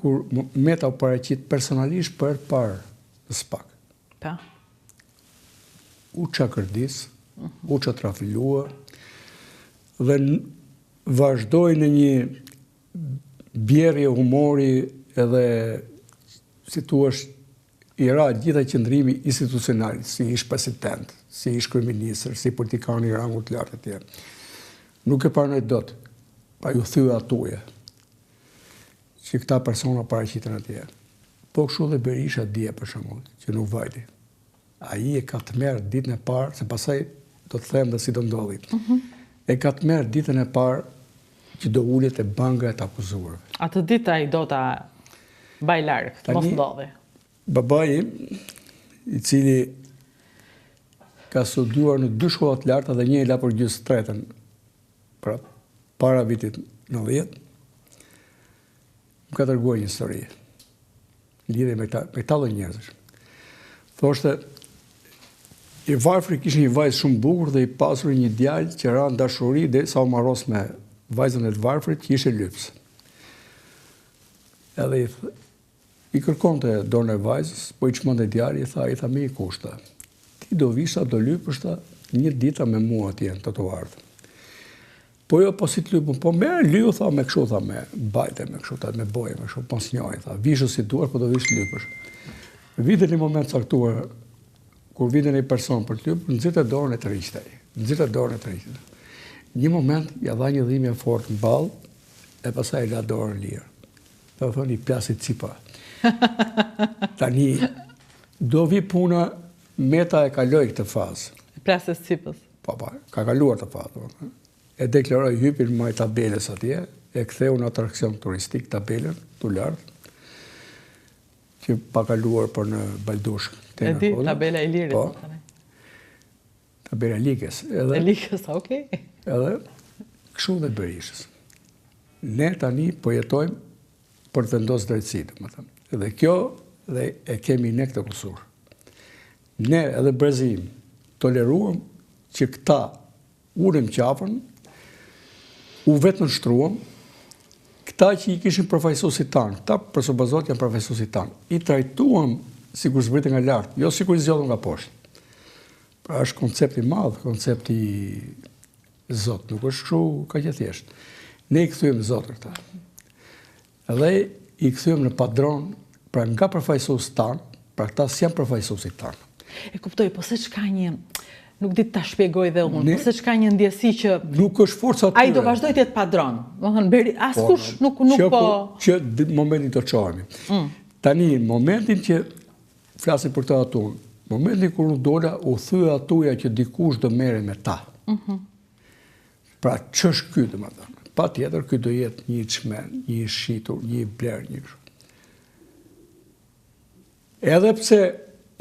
kur Meta u paraqit personalisht për parë në SPAK. Pa. U çakërdis, u çatrafilua dhe vazhdoi në një bjerrje humori edhe si thuash i ra gjitha qëndrimi institucional, si ish president, si ish kryeministër, si politikan i rangut të lartë atje. Nuk e pranoi dot, pa ju thye atuje që këta persona paraqiten atje. Po kështu dhe Berisha dje për shembull, që nuk vajti. Ai e ka të merë ditën e parë, se pasaj do të them dhe si do ndodhi. E ka të merë ditën e parë që do ulet e banga e të akuzuar. Atë ditë ai do ta baj larg, mos ndodhi. Babai, i cili ka studiuar në 2 shkolla të larta dhe një i la për gjysmë tretën, pra para vitit 90, më ka treguar një histori lidhje me këta lloj njerëzish. Thoshte, i varfri kishte një vajzë shumë bukur dhe i pasur një djalë që ra në dashuri dhe sa u marros me vajzën e të varfrit që ishte lyps. Edhe i kërkonte dorën e vajzës, po i çmonte djali, i tha me i kushta. Ti do visha, do lypështa një dita me mua atje në trotuar. Po jo, po si të lypën, po merë lyu, tha me kështu, tha me bajte, me kështu, me boje, me kështu, po s'njoj, tha, vishë si duar, po do vishë lypësh. Vite një moment caktuar, kur vite një person për të lypër, nëzirë dorën e të rishtaj, Një moment, ja dha një dhimbje fort në ballë, e pastaj la dorën lirë. Do thoni plasit cipa. Tani, do vi puna, Meta e kaloi këtë fazë. Plasës cipës. Po, ka kaluar të fazë. E deklaroi hypin më e tabeles atje, e ktheu në atraksion turistik tabelen, të lartë, që pa kaluar për në Baldushk. E di, tabela e lirit. Po, tabela e Likës. E Likës, okej. Edhe, kështu dhe Berishës. Ne tani po jetojmë për të vendosur drejtësi, domethënë. Edhe kjo dhe e kemi ne këtë kusur. Ne edhe brezim toleruam që këta ulëm qafën, u vetë nështruam, këta që i kishin përfaqësuesit tanë, këta përsobazohet janë përfaqësuesit tanë, i trajtuam sikur zbritën nga lartë, jo sikur i zgjodhën nga poshtë. Pra është koncepti madh, koncepti Zot, nuk është kështu kaq e thjeshtë. Ne i kthyem Zot këta. Edhe i kthyem në padron, pra nga përfaqësuesit tanë, pra këta s'janë përfaqësuesit tanë. E kuptoj, po se çka një, nuk di ta shpjegoj dhe unë, po se çka një ndjesi që nuk është forca e tyre. Ai do vazhdoj të jetë padron. Domethënë askush nuk po që momentin të çohemi. Tani momentin që flasim për këtë atun, momentin kur unë dola u thye atuja që dikush do merre me ta. Pra ç'është ky domethënë? Patjetër ky do jetë një çmen, një shitur, një bler, një kështu. Edhe pse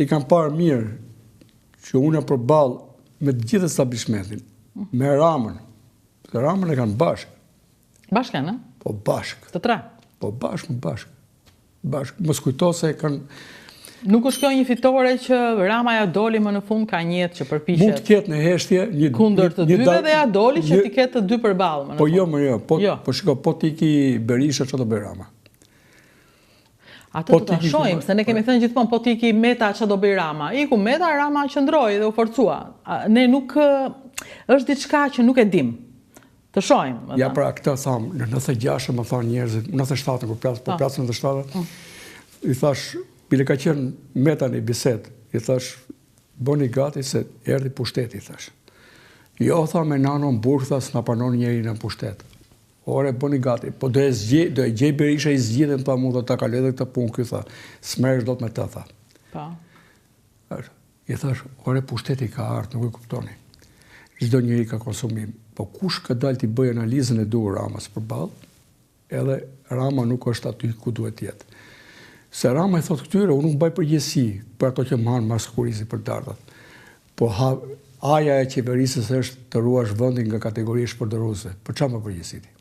i kam parë mirë që unë përballë me të gjithë establishmentin, me Ramën. Se Ramën e kanë bashkë. Bashkë kanë, a? Po bashkë. Të tre? Po bashkë. Mos kujto se kanë... Nuk është kjo një fitore që Rama ja doli më në fund ka njëtë që përpishet. Mund të ketë në heshtje kundër të dyve dhe ja doli që ti ketë të dy përballë më në fund. Po jo. Po shiko, po ti ki Berisha që do bëj Rama. Atë do ta shohim, se ne kemi thënë gjithmonë po ti ki Meta që do bëj Rama. Iku Meta, Rama qëndroi dhe u forcua. Ne nuk është diçka që nuk e dim. Të shohim. Ja pra këtë thamë, në 96 më thonë njerëzit, 97 kur plasën në 97, i thash, bile ka qenë Meta në bisedë, i thash, bëni gati se erdhi pushteti, i thash. Jo, tha me nanon burg, tha, s'na pranon njeri në pushtet. Ore, bëni gati, po do e gjej Berisha i zgjidhen, tha, mu do ta kaloj edhe këtë punë, ky tha, s'merresh dot me të, tha. Po. I thash, ore, pushteti ka ardhur, nuk e kuptoni. Çdo njeri ka konsumim, po kush ka dalë t'i bëj analizën e duhur Ramës përballë, edhe Rama nuk është aty ku duhet jetë. Se Rama i thot këtyre, unë nuk bëj përgjegjësi për ato që marrin maskurizin për dardat. Po aja e qeverisës është të ruash vendin nga kategoria shpërdoruese. Për çfarë më përgjegjësi ti?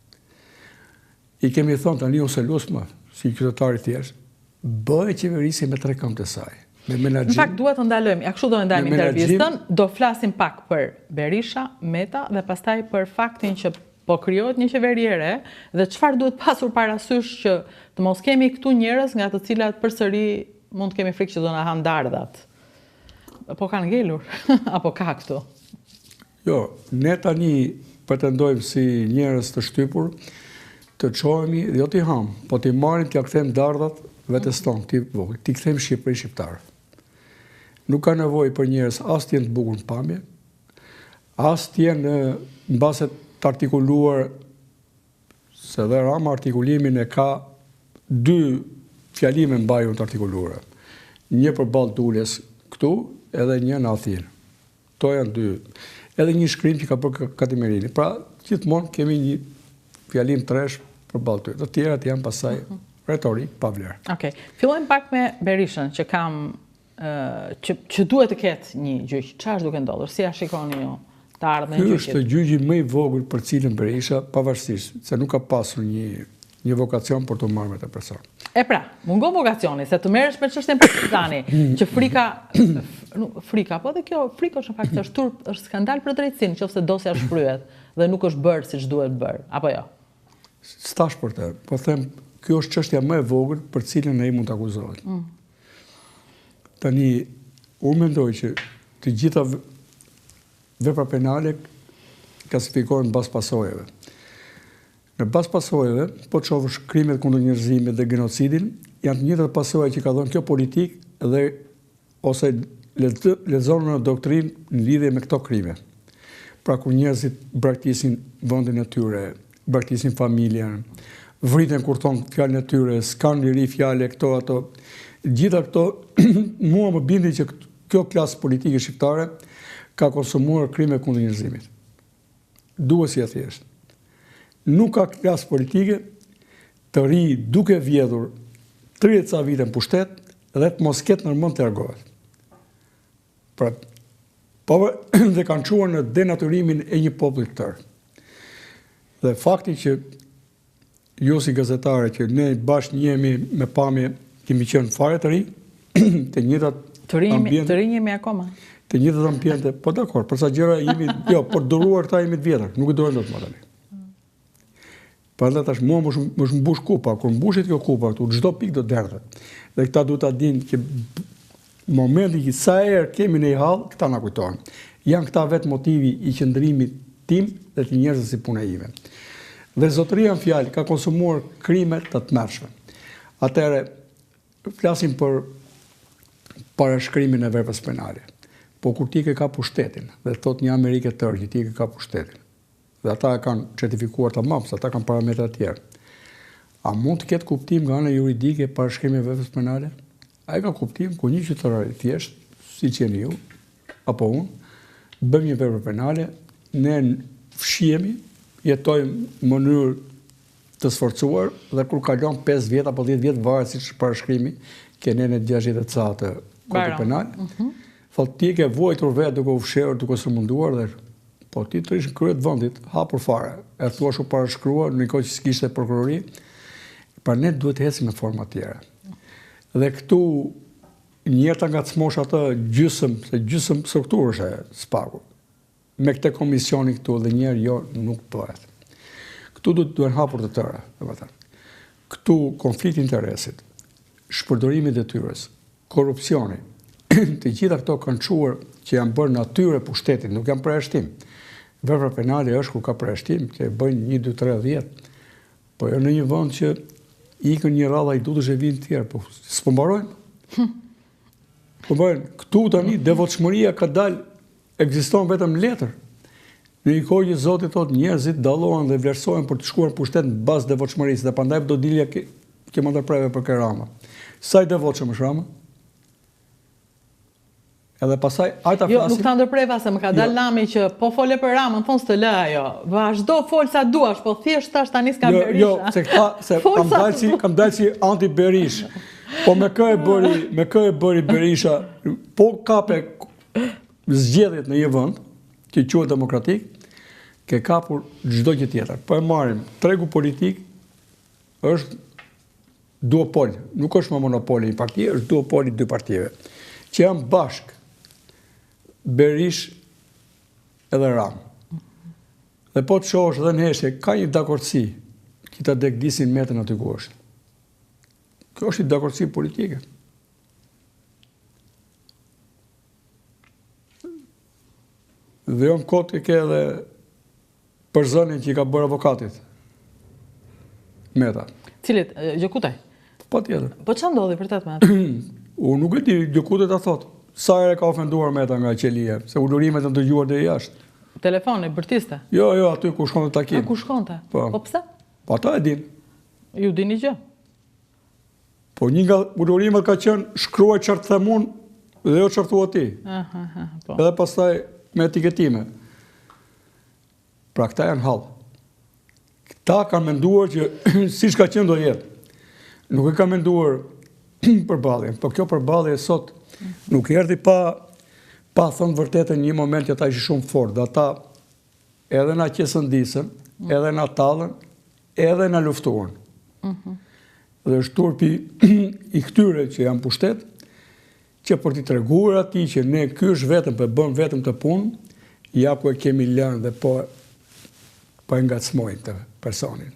I kemi thonë tani ose lusma, si qytetar i thjesht, bëj qeverisi me 3 këmbë të saj. Me menaxhim. Në fakt duhet të ndalojmë, ja kështu do të ndajmë intervistën, do flasim pak për Berisha, Meta dhe pastaj për faktin që po krijohet një qeveri e re dhe çfarë duhet pasur parasysh që të mos kemi këtu njerëz nga të cilat përsëri mund të kemi frikë që do na hanë dardhat. Po kanë ngelur apo ka këtu? Jo, ne tani pretendojmë si njerëz të shtypur të çohemi jo t'i ham, po t'i marrim t'ia kthejmë dardhat vetes tonë, t'i kthejmë Shqipëri shqiptar. Nuk ka nevojë për njerëz as të jenë të bukur në pamje, as të jenë mbase të artikuluar, se dhe Rama artikulimin e ka 2 fjalime mbajur të artikuluara. Një përballë Tulës këtu, edhe një në Athinë. To janë 2. Edhe një shkrim që ka bërë Katimerini. Pra, gjithmonë kemi një fjalim tresh përballë tyre. Të tjerat janë pasaj retorik pa vlerë. Okej. Fillojmë pak me Berishën, që kam që duhet të ketë një gjyq. Çfarë është duke ndodhur? Si ja shikoni ju të ardhmen e gjyqit? Ky është gjyqi më i vogël për cilën Berisha, pavarësisht se nuk ka pasur një vokacion për të marrë me të person. E pra, mungon vokacioni, se të merresh me çështjen partizani, që frika, po dhe kjo frikë është në fakt është turp, është skandal për drejtësinë, nëse dosja shfryhet dhe nuk është bërë siç duhet bërë, apo jo? S'tash për të, po them, kjo është çështja më e vogël për cilën ai mund të akuzohet. Tani, unë mendoj që të gjitha vepra penale klasifikohen bas pasojeve. Në bas pasojeve, po të shohësh krimet kundër njerëzimit dhe genocidin, janë të njëjtat pasoja që ka dhënë kjo politikë dhe ose lexon në doktrinë në lidhje me këto krime. Pra kur njerëzit braktisin vendin e tyre, braktisin familjen, vriten kur thon fjalën e tyre, s'kan liri fjale këto ato. Gjitha këto mua më bindi që kjo klasë politike shqiptare ka konsumuar krime kundër njerëzimit. Duhet si e thjesht. Nuk ka klasë politike të ri duke vjedhur 30 ca vite në pushtet dhe të mos ketë nërmend të largohet. Pra, dhe kanë çuar në denaturimin e një populli të tërë. Dhe fakti që ju si gazetare që ne bashkë njemi me pamje kemi qenë fare të ri, të njëjtat ambiente. Të rinj jemi akoma. Të njëjtat ambiente, po dakor, për sa gjëra jemi, jo, por duruar këta jemi të vjetër, nuk e durojmë dot më tani. Prandaj tash mua më mbush kupa, kur mbushit kjo kupa këtu, çdo pikë do derdhet. Dhe këta duhet ta dinë që momenti që sa herë kemi në hall, këta na kujtojnë. Janë këta vetë motivi i qëndrimit tim dhe të njerëzve si puna ime. Dhe zotëria në fjalë ka konsumuar krime të tmerrshme. Atëherë flasim për parashkrimin e veprës penale. Po kur ti ke ka pushtetin, dhe thot një Amerikë e tërë që ti ke ka pushtetin, dhe ata e kanë certifikuar tamam, se ata kanë parametra të tjerë, a mund të ketë kuptim nga ana juridike parashkrimi e veprës penale? Ai ka kuptim ku një qytetar i thjesht, siç jeni ju, apo unë, bëjmë një vepër penale, ne fshihemi, jetojmë në mënyrë të sforcuar dhe kur kalon 5 vjet apo 10 vjet varet siç parashkrimi, ke ne në 60 ca të kodit penal. Thot ti ke vuajtur vetë duke u fshehur, duke së munduar dhe po ti të ish në krye të vendit, hapur fare. E thuash u parashkruar në kohë që s'kishte prokurori, pra ne duhet të ecim në forma të tjera. Dhe këtu njerëta ngacmosh atë gjysmë strukturësh e SPAK-u. Me këtë komisioni këtu dhe njerë jo nuk bëhet. Këtu duhen hapur të tëra, këtu konflikti interesit, shpërdorimi i detyrës, korrupsioni, të gjitha këto kanë çuar që janë bërë natyrë pushtetit, nuk janë përjashtim. Vepra penale është kur ka përjashtim, që bëjnë 1, 2, 3, 10, po jo në një vend që ikën një radha i dutësh e vinë të tjerë, po s'po mbarojnë. Po bëjnë, këtu tani devotshmëria ka dalë, ekziston vetëm letër. Në një kohë që Zoti thotë njerëzit dallohen dhe vlerësohen për të shkuar në pushtet në bazë devotshmërisë, dhe prandaj do dilja që më ndërpreve për kë Rama. Sa i devotshëm është Rama? Edhe pasaj, ajta flasim... Jo, nuk ta ndërpreva se më ka dalë lami që po fole për Ramën, thonë s'të lë ajo. Vazhdo fol sa duash, po thjesht tash tani s'ka Berisha. Jo, se këta, se kam dalë si anti-Berish. Po me kë e bëri Berisha, po kape zgjedhjet në një vend, që quhet demokratik, ke kapur çdo gjë tjetër. Po e marrim, tregu politik është duopol, nuk është më monopoli një partie, është duopoli 2 partive, që janë bashkë Berish edhe Ram. Dhe po të shohësh dhe në heshe, ka një dakordsi, kita dek disin metën aty ku është. Kjo është një dakordsi politike. Dhe jo në kotë ke edhe për zënin që i ka bërë avokatit. Meta. Cilit? Gjokutaj? Pa tjetër. Po që ndodhi për të me? Unë nuk e di, Gjokutaj ta thotë. Sa ere ka ofenduar Meta nga qelia, se urdhërimet janë dëgjuar dhe jashtë. Telefoni, bërtiste? Jo, aty ku shkonte takim. Ku shkonte? Po pse? Po ata e din. Ju dini gjë? Po një nga urdhërimet ka qenë shkruaj çfarë them unë dhe jo çfarë thua ti. Po. Edhe pastaj me etiketime. Pra këta janë hall. Këta kanë menduar që siç ka qenë do jetë. Nuk e ka menduar përballjen, po kjo përballje sot nuk erdhi pa thënë vërtetën një moment që ata ishin shumë fort, dhe ata edhe na qesëndisën, edhe na tallën, edhe na luftuan. Dhe është turpi i këtyre që janë pushtet, që për t'i treguar atij që ne ky është vetëm për bën vetëm të punë, ja ku e kemi lënë dhe po e ngacmojnë të personin.